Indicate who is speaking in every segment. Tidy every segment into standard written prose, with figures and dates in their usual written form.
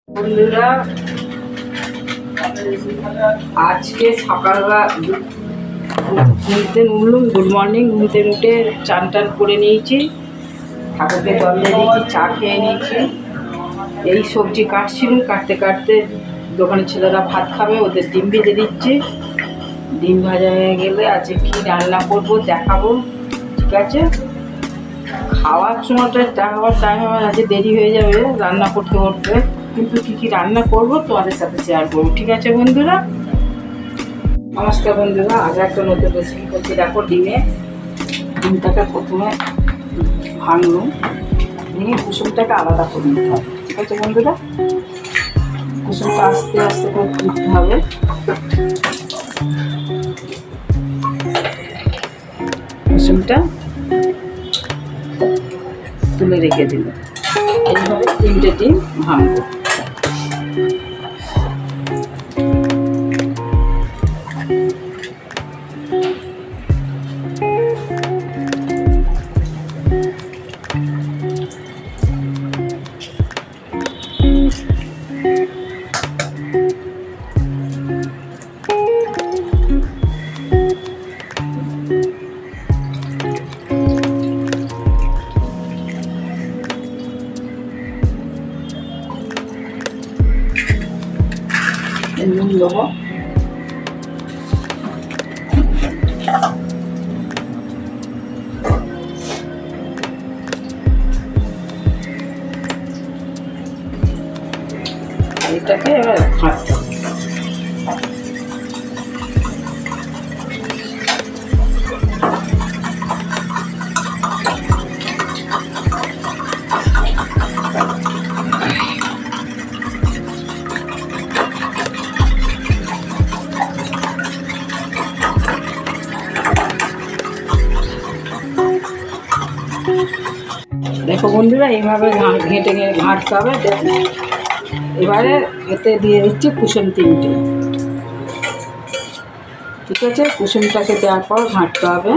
Speaker 1: বন্ধুরা, আজকে সকালবেলা ঘুমতে উঠলুম। Good morning. ঘুমতে উঠে চান টান করে নিয়েছি, ঠাকুরকে জল দিয়ে দিয়েছি, চা খেয়ে নিয়েছি। এই সবজি কাটছিলাম, কাটতে কাটতে দোকানের ছেলেরা ভাত খাবে, ওদের ডিম ভেজে দিচ্ছি। ডিম ভাজা হয়ে গেলে আজকে কী রান্না করব দেখাবো, ঠিক আছে? খাওয়ার সময়টা দেখাবার টাইম আমার আজকে দেরি হয়ে যাবে রান্না করতে করতে, কিন্তু কী কী রান্না করব তোমাদের সাথে শেয়ার করবো, ঠিক আছে বন্ধুরা? নমস্কার বন্ধুরা, আজ একটা নতুন রেসিপি করছি। দেখো, ডিমটাকে প্রথমে ভাঙলুম, ভেঙে কুসুমটাকে আলাদা করে নিতে হবে, ঠিক আছে বন্ধুরা? কুসুমটা আস্তে আস্তে করে তুলতে হবে। কুসুমটা তুলে রেখে দিল। এইভাবে 3টে ডিম ভাঙবো। নুন দেবো, এটাকে এবার ঘাঁটতে হবে। দেখো বন্ধুরা, এইভাবে ঘেঁটে ঘাঁটতে হবে। এবারে এতে দিয়ে দিচ্ছি কুসুম 3টে, ঠিক আছে? কুসুমটাকে দেওয়ার পর ঘাঁটতে হবে।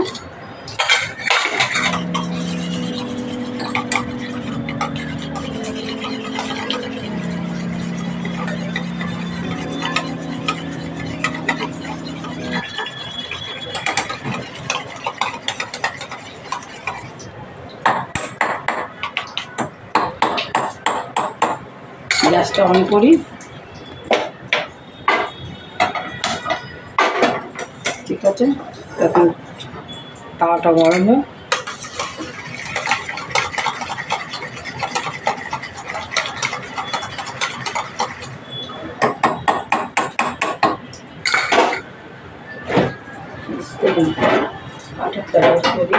Speaker 1: গ্যাসটা অন করি, ঠিক আছে? তাতে তাওয়াটা গরম হোক। আটাটা করি।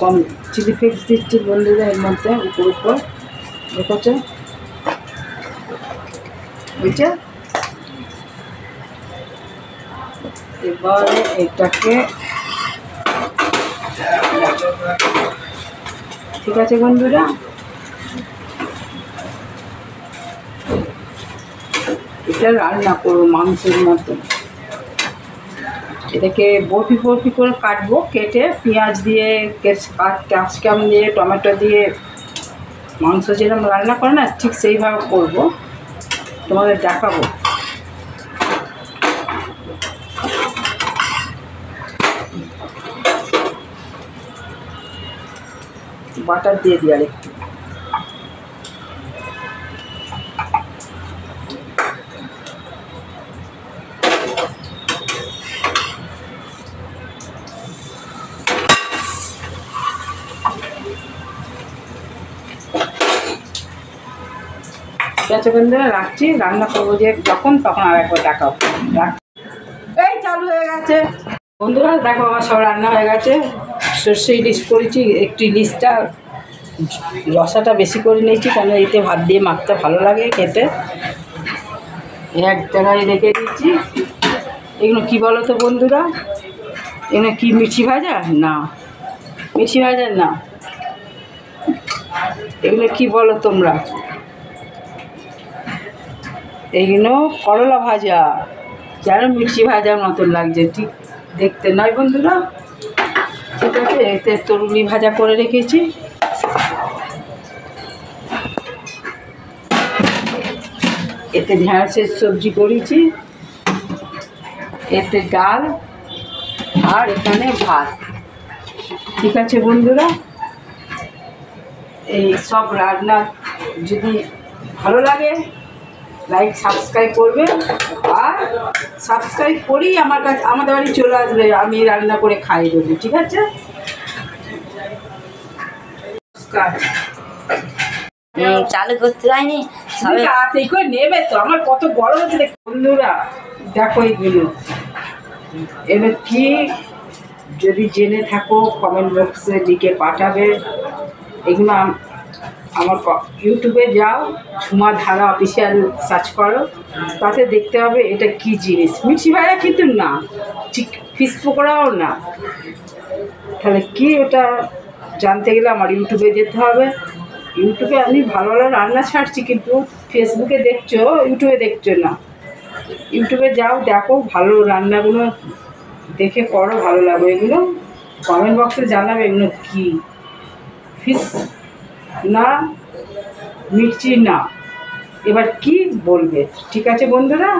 Speaker 1: কম চিলি ফ্লেক্স দিচ্ছি বন্ধুরা এর মধ্যে, উপর উপর, দেখেছ? বুঝছে? এবারে এটাকে ঠিক আছে বন্ধুরা, এটা রান্না করবো মাংসের মতো। এটাকে বরফি বরফি করে কাটবো, কেটে পেঁয়াজ দিয়ে ক্যাপসিকাম দিয়ে টমেটো দিয়ে মাংস যেরকম রান্না করে না ঠিক সেইভাবে করবো, তোমাদের দেখাবো। বাটার দিয়ে দিই আরেকটু। ঠিক আছে বন্ধুরা, রাখছি। রান্না করবো যে যখন তখন আর একবার দেখাবো। এই চালু হয়ে গেছে বন্ধুরা, দেখো আমার সব রান্না হয়ে গেছে। সর্ষে ইলিশ করেছি, একটু ইলিশটা রসাটা বেশি করে নিয়েছি, কেন এতে ভাত দিয়ে মাখতে ভালো লাগে খেতে। এক জায়গায় রেখে দিচ্ছি। এগুলো কী বলো তো বন্ধুরা, এগুলো কি মিঠি ভাজা? না, মিঠি ভাজা না, এগুলো কি বলো তোমরা? এইগুলো করলা ভাজা, যেন মিষ্টি ভাজার মতন লাগছে, ঠিক দেখতে নয় বন্ধুরা। ঠিক আছে, এতে তরুলি ভাজা করে রেখেছি। এতে ঢেঁড়সের সবজি করেছি, এতে ডাল, আর এখানে ভাত। ঠিক আছে বন্ধুরা, এই সব রান্না যদি ভালো লাগে লাইক সাবস্ক্রাইব করবে, আর সাবস্ক্রাইব করেই আমাদের বাড়ি চলে আসবে, আমি রান্না করে খাইয়ে দেবো। ঠিক আছে,
Speaker 2: চালু করতে যায়নি,
Speaker 1: তাড়াতাড়ি করে নেবে তো, আমার কত বড় হচ্ছে বন্ধুরা। দেখো এইগুলো, এবার কি যদি জেনে থাকো কমেন্ট বক্সে লিখে পাঠাবে। এগুলো আমার ইউটিউবে যাও, ঝুমা ধারা অফিসিয়াল সার্চ করো, তাতে দেখতে হবে এটা কি জিনিস। মিষ্টি ভাজা কিন্তু না, ঠিক ফিশ পকোড়াও না। তাহলে কি ওটা জানতে গেলে আমার ইউটিউবে যেতে হবে। ইউটিউবে আমি ভালো ভালো রান্না ছাড়ছি, কিন্তু ফেসবুকে দেখছো, ইউটিউবে দেখছো না। ইউটিউবে যাও, দেখো ভালো রান্নাগুলো দেখে করো, ভালো লাগবে। এগুলো কমেন্ট বক্সে জানাবে এগুলো কী, ফিশ না মির্চি না, এবার কি বলবে। ঠিক আছে বন্ধুরা।